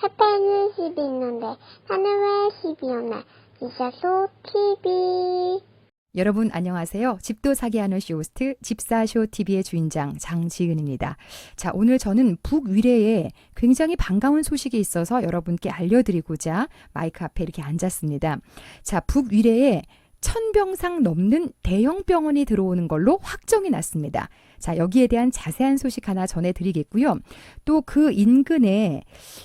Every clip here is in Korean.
페페는 10이 있는데 나는 왜 10이 없나? 집사쇼 TV. 여러분 안녕하세요. 집도 사게 하는 쇼호스트 집사쇼 TV의 주인장 장지은입니다. 자, 오늘 저는 북위례에 굉장히 반가운 소식이 있어서 여러분께 알려드리고자 마이크 앞에 이렇게 앉았습니다. 자, 북위례에 1000병상 넘는 대형 병원이 들어오는 걸로 확정이 났습니다. 자, 여기에 대한 자세한 소식 하나 전해드리겠고요. 또 그 인근에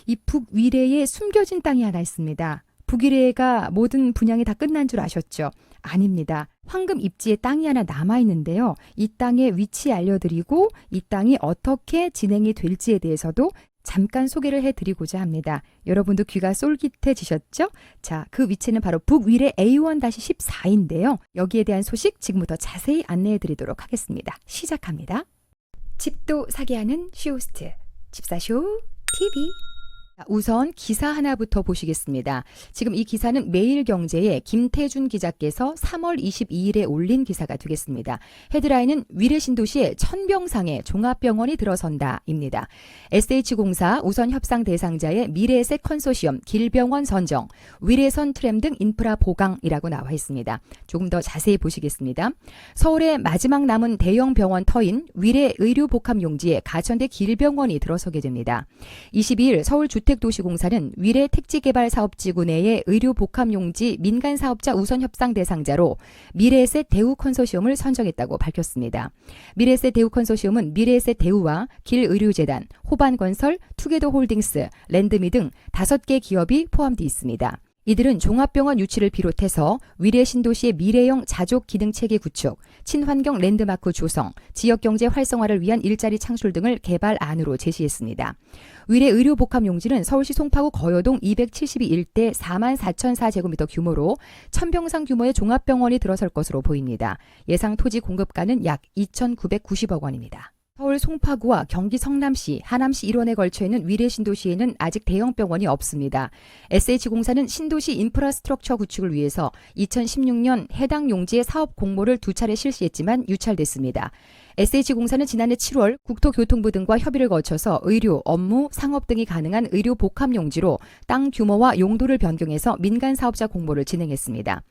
이 북위례에 숨겨진 땅이 하나 있습니다. 북위례가 모든 분양이 다 끝난 줄 아셨죠? 아닙니다. 황금 입지에 땅이 하나 남아있는데요. 이 땅의 위치 알려드리고 이 땅이 어떻게 진행이 될지에 대해서도 잠깐 소개를 해드리고자 합니다. 여러분도 귀가 쏠깃해지셨죠? 자, 그 위치는 바로 북위례 A1-14인데요. 여기에 대한 소식 지금부터 자세히 안내해드리도록 하겠습니다. 시작합니다. 집도 사게 하는 쇼호스트 집사쇼 TV. 우선 기사 하나부터 보시겠습니다. 지금 이 기사는 매일경제에 김태준 기자께서 3월 22일에 올린 기사가 되겠습니다. 헤드라인은 위례 신도시에 1000병상의 종합병원이 들어선다입니다. SH공사 우선 협상 대상자의 미래에셋 컨소시엄 길병원 선정, 위례선 트램 등 인프라 보강이라고 나와 있습니다. 조금 더 자세히 보시겠습니다. 서울의 마지막 남은 대형 병원 터인 위례 의료복합용지에 가천대 길병원이 들어서게 됩니다. 22일 서울주택도시공사는 위례 택지개발사업지구 내의 의료복합용지 민간사업자 우선협상 대상자로 미래에셋 대우 컨소시엄을 선정했다고 밝혔습니다. 미래에셋 대우 컨소시엄은 미래에셋 대우와 길의료재단, 호반건설, 투게더홀딩스, 랜드미 등 5개 기업이 포함되어 있습니다. 이들은 종합병원 유치를 비롯해서 위례 신도시의 미래형 자족 기능체계 구축, 친환경 랜드마크 조성, 지역경제 활성화를 위한 일자리 창출 등을 개발안으로 제시했습니다. 위례 의료복합용지는 서울시 송파구 거여동 272일대 44,004제곱미터 규모로 1000병상 규모의 종합병원이 들어설 것으로 보입니다. 예상 토지 공급가는 약 2,990억 원입니다. 서울 송파구와 경기 성남시, 하남시 일원에 걸쳐 있는 위례 신도시에는 아직 대형 병원이 없습니다. SH공사는 신도시 인프라스트럭처 구축을 위해서 2016년 해당 용지의 사업 공모를 2차례 실시했지만 유찰됐습니다. SH공사는 지난해 7월 국토교통부 등과 협의를 거쳐서 의료, 업무, 상업 등이 가능한 의료 복합용지로 땅 규모와 용도를 변경해서 민간 사업자 공모를 진행했습니다.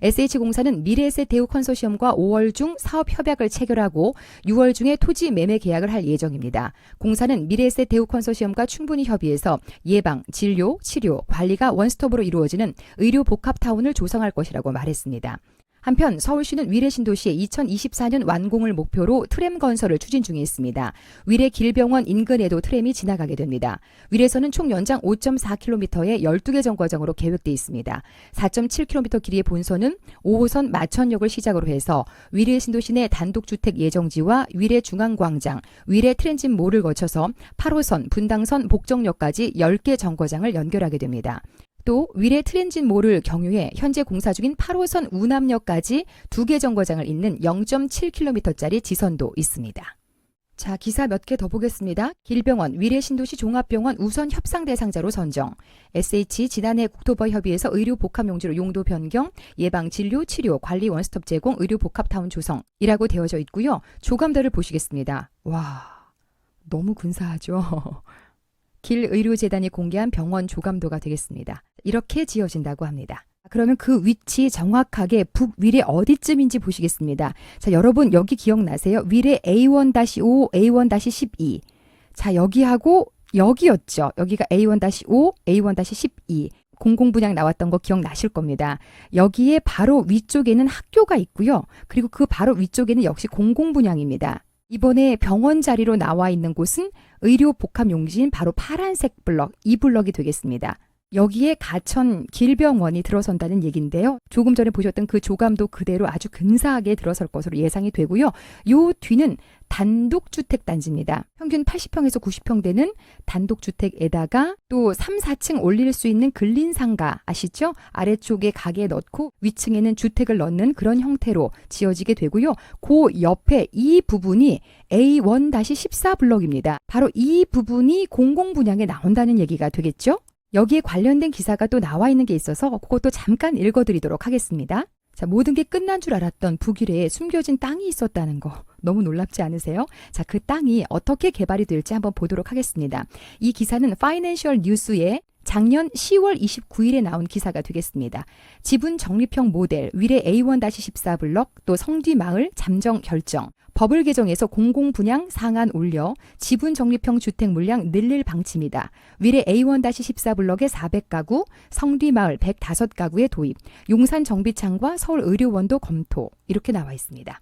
SH공사는 미래에셋 대우 컨소시엄과 5월 중 사업 협약을 체결하고 6월 중에 토지 매매 계약을 할 예정입니다. 공사는 미래에셋 대우 컨소시엄과 충분히 협의해서 예방, 진료, 치료, 관리가 원스톱으로 이루어지는 의료 복합타운을 조성할 것이라고 말했습니다. 한편 서울시는 위례 신도시에 2024년 완공을 목표로 트램 건설을 추진 중에 있습니다. 위례 길병원 인근에도 트램이 지나가게 됩니다. 위례선은 총 연장 5.4km의 12개 정거장으로 계획돼 있습니다. 4.7km 길이의 본선은 5호선 마천역을 시작으로 해서 위례 신도시 내 단독주택 예정지와 위례 중앙광장, 위례 트랜짓몰을 거쳐서 8호선 분당선 복정역까지 10개 정거장을 연결하게 됩니다. 또 위례 트랜짓몰을 경유해 현재 공사 중인 8호선 우남역까지 2개 정거장을 잇는 0.7km짜리 지선도 있습니다. 자, 기사 몇 개 더 보겠습니다. 길병원, 위례 신도시 종합병원 우선 협상 대상자로 선정. SH 지난해 국토부와 협의해서 의료 복합용지로 용도 변경, 예방, 진료, 치료, 관리 원스톱 제공, 의료 복합타운 조성이라고 되어져 있고요. 조감도를 보시겠습니다. 와, 너무 근사하죠. 길의료재단이 공개한 병원 조감도가 되겠습니다. 이렇게 지어진다고 합니다. 그러면 그 위치 정확하게 북위례 어디쯤인지 보시겠습니다. 자, 여러분 여기 기억나세요? 위례 A1-5, A1-12. 자, 여기하고 여기였죠. 여기가 A1-5, A1-12. 공공분양 나왔던 거 기억나실 겁니다. 여기에 바로 위쪽에는 학교가 있고요. 그리고 그 바로 위쪽에는 역시 공공분양입니다. 이번에 병원 자리로 나와 있는 곳은 의료복합용지인 바로 파란색 블럭, 이 블럭이 되겠습니다. 여기에 가천 길병원이 들어선다는 얘기인데요. 조금 전에 보셨던 그 조감도 그대로 아주 근사하게 들어설 것으로 예상이 되고요. 요 뒤는 단독주택 단지입니다. 평균 80평에서 90평 되는 단독주택에다가 또 3, 4층 올릴 수 있는 근린상가 아시죠? 아래쪽에 가게 넣고 위층에는 주택을 넣는 그런 형태로 지어지게 되고요. 그 옆에 이 부분이 A1-14 블럭입니다. 바로 이 부분이 공공분양에 나온다는 얘기가 되겠죠? 여기에 관련된 기사가 또 나와 있는 게 있어서 그것도 잠깐 읽어드리도록 하겠습니다. 자, 모든 게 끝난 줄 알았던 북위례에 숨겨진 땅이 있었다는 거 너무 놀랍지 않으세요? 자, 그 땅이 어떻게 개발이 될지 한번 보도록 하겠습니다. 이 기사는 파이낸셜 뉴스에 작년 10월 29일에 나온 기사가 되겠습니다. 지분 적립형 모델 위례 A1-14 블럭 또 성뒤 마을 잠정 결정. 법을 개정해서 공공분양 상한 올려 지분 적립형 주택 물량 늘릴 방침이다. 위례 A1-14 블럭의 400가구, 성뒤 마을 105가구의 도입, 용산 정비창과 서울 의료원도 검토 이렇게 나와 있습니다.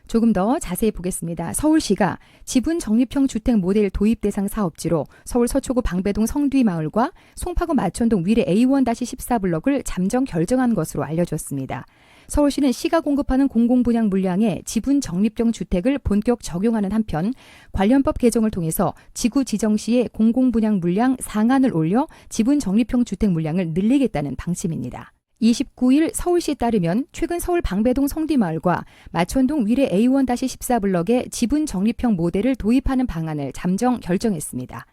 조금 더 자세히 보겠습니다. 서울시가 지분 적립형 주택 모델 도입 대상 사업지로 서울 서초구 방배동 성뒤 마을과 송파구 마천동 위례 A1-14 블럭을 잠정 결정한 것으로 알려졌습니다. 서울시는 시가 공급하는 공공분양 물량에 지분 적립형 주택을 본격 적용하는 한편 관련법 개정을 통해서 지구 지정 시에 공공분양 물량 상한을 올려 지분 적립형 주택 물량을 늘리겠다는 방침입니다. 29일 서울시에 따르면 최근 서울 방배동 성뒤마을과 마천동 위례 A1-14 블럭에 지분 적립형 모델을 도입하는 방안을 잠정 결정했습니다.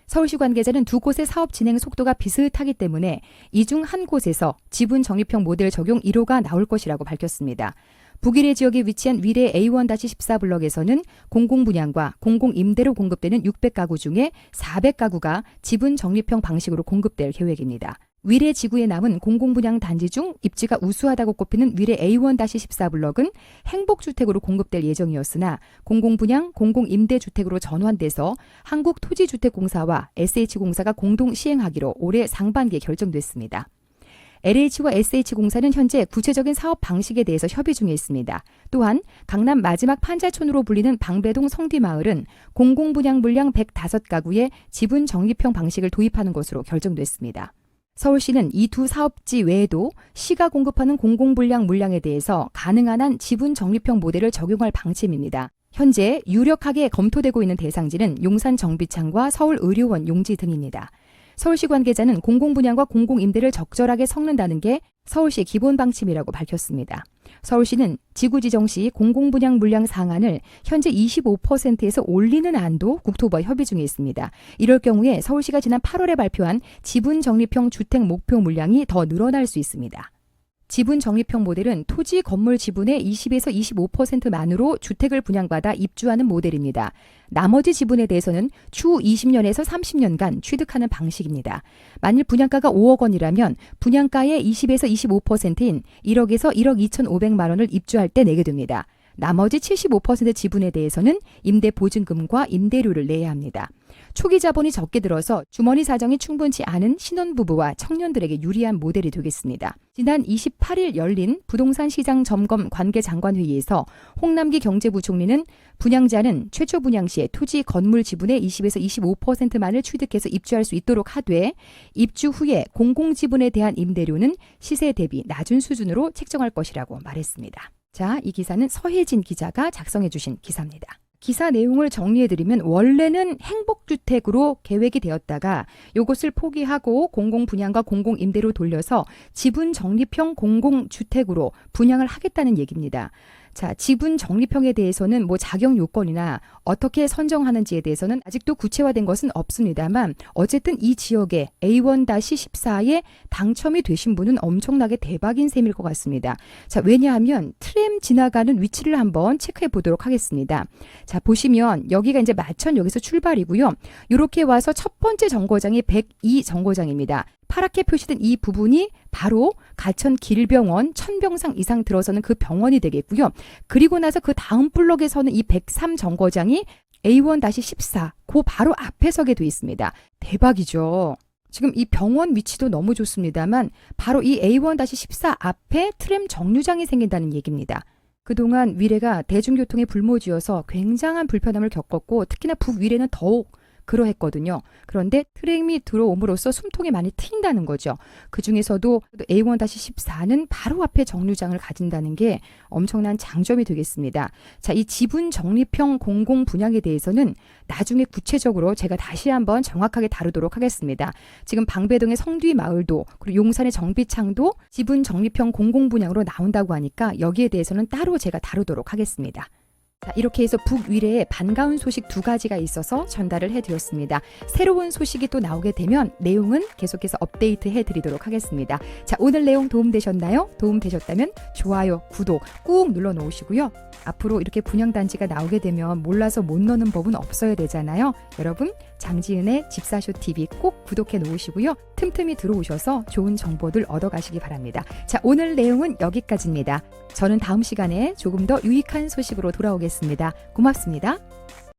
서울시 관계자는 두 곳의 사업 진행 속도가 비슷하기 때문에 이 중 한 곳에서 지분 적립형 모델 적용 1호가 나올 것이라고 밝혔습니다. 북위례 지역에 위치한 위례 A1-14 블럭에서는 공공분양과 공공임대로 공급되는 600가구 중에 400가구가 지분 적립형 방식으로 공급될 계획입니다. 위례 지구에 남은 공공분양 단지 중 입지가 우수하다고 꼽히는 위례 A1-14 블럭은 행복주택으로 공급될 예정이었으나 공공분양, 공공임대주택으로 전환돼서 한국토지주택공사와 SH공사가 공동 시행하기로 올해 상반기에 결정됐습니다. LH와 SH공사는 현재 구체적인 사업 방식에 대해서 협의 중에 있습니다. 또한 강남 마지막 판자촌으로 불리는 방배동 성뒤마을은 공공분양 물량 105가구의 지분 적립형 방식을 도입하는 것으로 결정됐습니다. 서울시는 이 두 사업지 외에도 시가 공급하는 공공분양 물량에 대해서 가능한 한 지분 적립형 모델을 적용할 방침입니다. 현재 유력하게 검토되고 있는 대상지는 용산 정비창과 서울 의료원 용지 등입니다. 서울시 관계자는 공공분양과 공공임대를 적절하게 섞는다는 게 서울시의 기본 방침이라고 밝혔습니다. 서울시는 지구지정 시 공공분양 물량 상한을 현재 25%에서 올리는 안도 국토부와 협의 중에 있습니다. 이럴 경우에 서울시가 지난 8월에 발표한 지분 적립형 주택 목표 물량이 더 늘어날 수 있습니다. 지분 적립형 모델은 토지 건물 지분의 20에서 25%만으로 주택을 분양받아 입주하는 모델입니다. 나머지 지분에 대해서는 추후 20년에서 30년간 취득하는 방식입니다. 만일 분양가가 5억 원이라면 분양가의 20에서 25%인 1억에서 1억 2,500만 원을 입주할 때 내게 됩니다. 나머지 75% 지분에 대해서는 임대 보증금과 임대료를 내야 합니다. 초기 자본이 적게 들어서 주머니 사정이 충분치 않은 신혼부부와 청년들에게 유리한 모델이 되겠습니다. 지난 28일 열린 부동산 시장 점검 관계장관회의에서 홍남기 경제부총리는 분양자는 최초 분양 시에 토지 건물 지분의 20에서 25%만을 취득해서 입주할 수 있도록 하되 입주 후에 공공지분에 대한 임대료는 시세 대비 낮은 수준으로 책정할 것이라고 말했습니다. 자, 이 기사는 서혜진 기자가 작성해 주신 기사입니다. 기사 내용을 정리해드리면 원래는 행복주택으로 계획이 되었다가 이것을 포기하고 공공분양과 공공임대로 돌려서 지분 적립형 공공주택으로 분양을 하겠다는 얘기입니다. 자, 지분 적립형에 대해서는 자격 요건이나 어떻게 선정하는지에 대해서는 아직도 구체화된 것은 없습니다만 어쨌든 이 지역에 A1-14에 당첨이 되신 분은 엄청나게 대박인 셈일 것 같습니다. 자, 왜냐하면 트램 지나가는 위치를 한번 체크해 보도록 하겠습니다. 자, 보시면 여기가 이제 마천역에서 출발이고요. 이렇게 와서 첫 번째 정거장이 102 정거장입니다. 파랗게 표시된 이 부분이 바로 가천 길병원 1000병상 이상 들어서는 그 병원이 되겠고요. 그리고 나서 그 다음 블럭에서는 이 103 정거장이 A1-14 그 바로 앞에 서게 돼 있습니다. 대박이죠. 지금 이 병원 위치도 너무 좋습니다만 바로 이 A1-14 앞에 트램 정류장이 생긴다는 얘기입니다. 그동안 위례가 대중교통에 불모지어서 굉장한 불편함을 겪었고 특히나 북위례는 더욱 그러했거든요. 그런데 트램이 들어옴으로써 숨통이 많이 트인다는 거죠. 그중에서도 A1-14는 바로 앞에 정류장을 가진다는 게 엄청난 장점이 되겠습니다. 자, 이 지분 적립형 공공 분양에 대해서는 나중에 구체적으로 제가 다시 한번 정확하게 다루도록 하겠습니다. 지금 방배동의 성뒤 마을도 그리고 용산의 정비창도 지분 적립형 공공 분양으로 나온다고 하니까 여기에 대해서는 따로 제가 다루도록 하겠습니다. 자, 이렇게 해서 북위례에 반가운 소식 2가지가 있어서 전달을 해드렸습니다. 새로운 소식이 또 나오게 되면 내용은 계속해서 업데이트 해드리도록 하겠습니다. 자, 오늘 내용 도움되셨나요? 도움되셨다면 좋아요, 구독 꾹 눌러 놓으시고요. 앞으로 이렇게 분양단지가 나오게 되면 몰라서 못 넣는 법은 없어야 되잖아요. 여러분, 장지은의 집사쇼TV 꼭 구독해 놓으시고요. 틈틈이 들어오셔서 좋은 정보들 얻어가시기 바랍니다. 자, 오늘 내용은 여기까지입니다. 저는 다음 시간에 조금 더 유익한 소식으로 돌아오겠습니다. 고맙습니다.